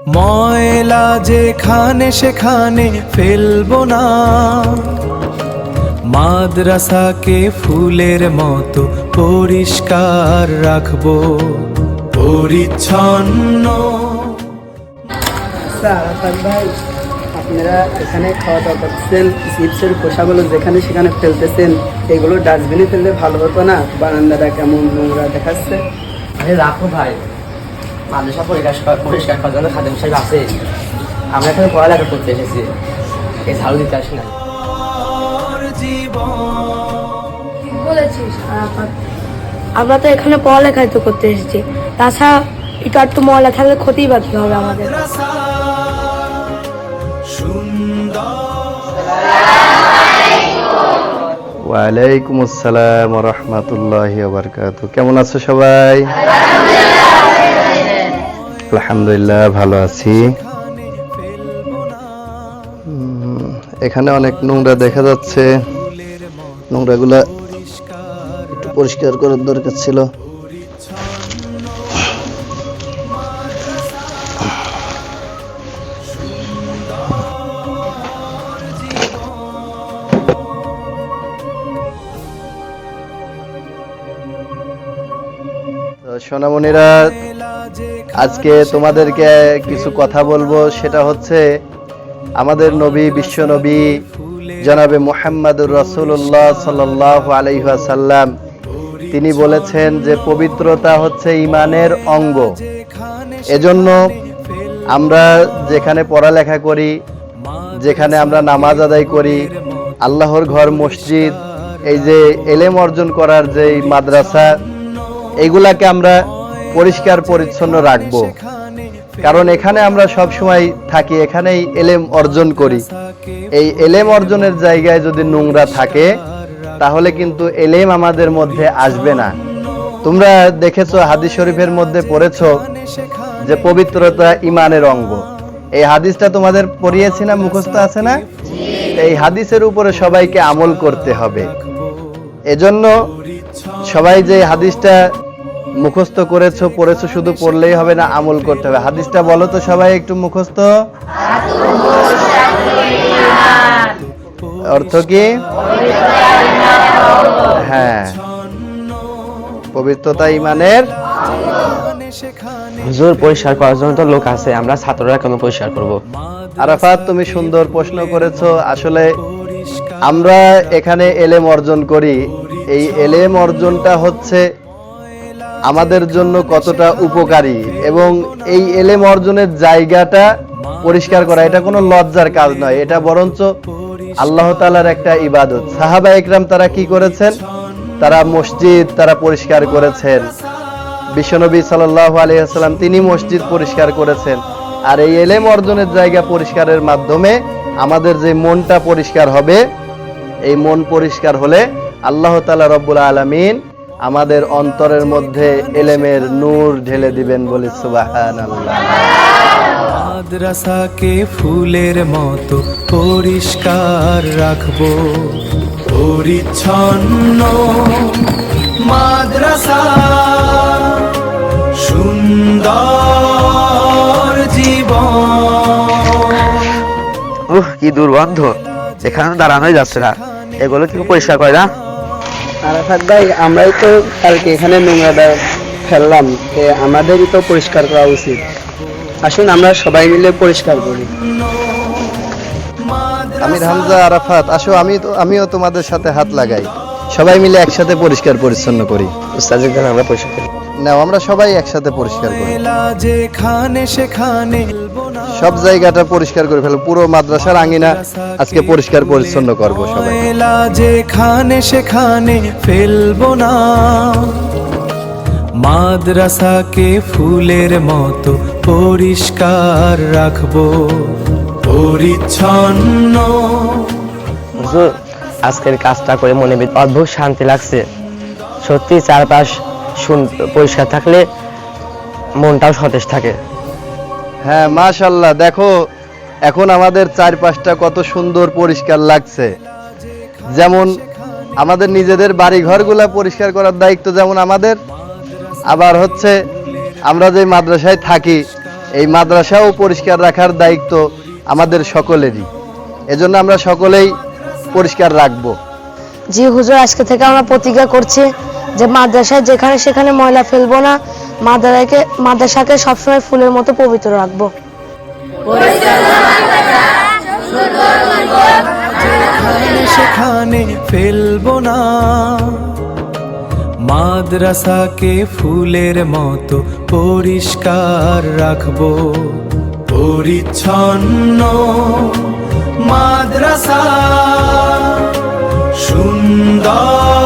ময়লা যেখানে সেখানে ফেলবো না, মাদ্রাসাকে ফুলের মতো পরিষ্কার রাখবো, পরিচ্ছন্ন। আরাফাত ভাই, আপনারা এখানে খাওয়া দাওয়া করতেছেন, চিপসের খোসাগুলো যেখানে সেখানে ফেলতেছেন, এগুলো ডাস্টবিনে ফেললে ভালো হতো না? বারান্দাটা কেমন নোংরা দেখাচ্ছে। আরে রাখো ভাই, মাদ্রাসা পরিষ্কার করার জন্য খাদেম সাহেব আছে। আমরা এখানে পড়ালেখা করতে এসেছি, এই ঝাড়ু দিতে আসি না। ঠিক বলেছিস আরাফাত, আমরা তো এখানে পড়ালেখাই তো করতে এসেছি। তাছাড়া একটু একটু ময়লা থাকলে ক্ষতিই বা কি হবে আমাদের। ওয়ালাইকুম আসসালাম ওয়া রাহমাতুল্লাহি ওয়া বারাকাতুহু। কেমন আছো সবাই? আলহামদুলিল্লাহ ভালো আছি। এখানে অনেক নোংরা দেখা যাচ্ছে, নোংরাগুলা একটু পরিষ্কার করার দরকার ছিল। সোনামণিরা, আজকে তোমাদেরকে কিছু কথা বলবো, সেটা হচ্ছে আমাদের নবী, বিশ্ব নবী জনাবে মুহাম্মাদুর রাসূলুল্লাহ সাল্লাল্লাহু আলাইহি ওয়াসাল্লাম তিনি বলেছেন যে পবিত্রতা হচ্ছে ঈমানের অঙ্গ। এজন্য আমরা যেখানে পড়ালেখা করি, যেখানে আমরা নামাজ আদায় করি, আল্লাহর ঘর মসজিদ, এই যে এলেম অর্জন করার যে মাদ্রাসা, এইগুলাকে আমরা পরিষ্কার পরিচ্ছন্ন রাখবো। কারণ এখানে আমরা সব সময় থাকি, এখানেই এলেম অর্জন করি। এই এলেম অর্জনের জায়গায় যদি নোংরা থাকে তাহলে কিন্তু এলেম আমাদের মধ্যে আসবে না। তোমরা দেখেছো, হাদিস শরীফের মধ্যে পড়েছো যে পবিত্রতা ঈমানের অঙ্গ। এই হাদিসটা তোমাদের পড়িয়েছি না, মুখস্থ আছে না? এই হাদিসের উপরে সবাইকে আমল করতে হবে। এজন্য সবাই যে হাদিসটা মুখস্থ করেছো, পড়েছো, শুধু পড়লেই হবে না, আমল করতে হবে। হাদিসটা বলো তো সবাই একটু মুখস্থ। অর্থ কি? হ্যাঁ, পবিত্রতা ঈমানের। হুজুর, পরিষ্কার করার জন্য তো লোক আছে, আমরা ছাত্ররা কেন পরিষ্কার করব? আরাফাত, তুমি সুন্দর প্রশ্ন করেছো। আসলে আমরা এখানে এলেম অর্জন করি, এই এলেম অর্জনটা হচ্ছে আমাদের জন্য কতটা উপকারী, এবং এই এলেম অর্জনের জায়গাটা পরিষ্কার করা এটা কোনো লজ্জার কাজ নয়, এটা বরঞ্চ আল্লাহ তাআলার একটা ইবাদত। সাহাবা ইকরাম তারা কি করেছেন? তারা মসজিদ তারা পরিষ্কার করেছেন। বিশ্বনবী সাল্লাল্লাহু আলাইহি ওয়াসাল্লাম তিনি মসজিদ পরিষ্কার করেছেন। আর এই এলেম অর্জনের জায়গা পরিষ্কারের মাধ্যমে আমাদের যে মনটা পরিষ্কার হবে, এই মন পরিষ্কার হলে আল্লাহ তাআলা রব্বুল আলামিন আমাদের অন্তরের মধ্যে এলেমের নূর ঢেলে দিবেন, বলি সুবহানাল্লাহ। মাদ্রাসাকে ফুলের মতো পরিষ্কার রাখবো, পরিচ্ছন্ন মাদ্রাসা, সুন্দর জীবন। কি দুর্গন্ধ, এখানে দাঁড়ানোই যাচ্ছে না। এগুলো কি পরিষ্কার করে না? আরাফাত ভাই, আমরাই তো কালকে এখানে নোংরাটা ফেললাম, আমাদেরই তো পরিষ্কার করা উচিত। আসুন আমরা সবাই মিলে পরিষ্কার করি। আমির হামজা, আরাফাত, আসো, আমিও তোমাদের সাথে হাত লাগাই, সবাই মিলে একসাথে পরিষ্কার পরিচ্ছন্ন করি। উস্তাদের জন্য আমরা পরিষ্কার করি। নাও, আমরা সবাই একসাথে পরিষ্কার করি, যেখানে সেখানে সব জায়গাটা পরিষ্কার করে ফেলো। পুরো মাদ্রাসার আঙিনা আজকে পরিষ্কার পরিচ্ছন্ন করব সবাই। যেখানে সেখানে ফেলবো না, মাদ্রাসাকে ফুলের মতো পরিষ্কার রাখবো, পরিচ্ছন্ন। হুজুর, আজকের কাজটা করে মনে অদ্ভুত শান্তি লাগছে। সত্যি চারপাশ পরিষ্কার থাকলে মনটাও সতেজ থাকে। হ্যাঁ, মাশাআল্লাহ, দেখো এখন আমাদের চারপাশটা কত সুন্দর পরিষ্কার লাগছে। যেমন আমাদের নিজেদের বাড়ি ঘরগুলা পরিষ্কার করার দায়িত্ব যেমন আমাদের, আবার হচ্ছে আমরা যে মাদ্রাসায় থাকি এই মাদ্রাসাও পরিষ্কার রাখার দায়িত্ব আমাদের সকলেরই। এজন্য আমরা সকলেই পরিষ্কার রাখবো। জি হুজুর, আজকে থেকে আমরা প্রতিজ্ঞা করছি যে মাদ্রাসায় যেখানে সেখানে ময়লা ফেলবো না, মাদ্রাসাকে সবসময় ফুলের মতো পবিত্র রাখবো। যেখানে সেখানে ফেলবো না, মাদ্রাসাকে ফুলের মতো পরিষ্কার রাখবো। পরিচ্ছন্ন মাদ্রাসা, সুন্দর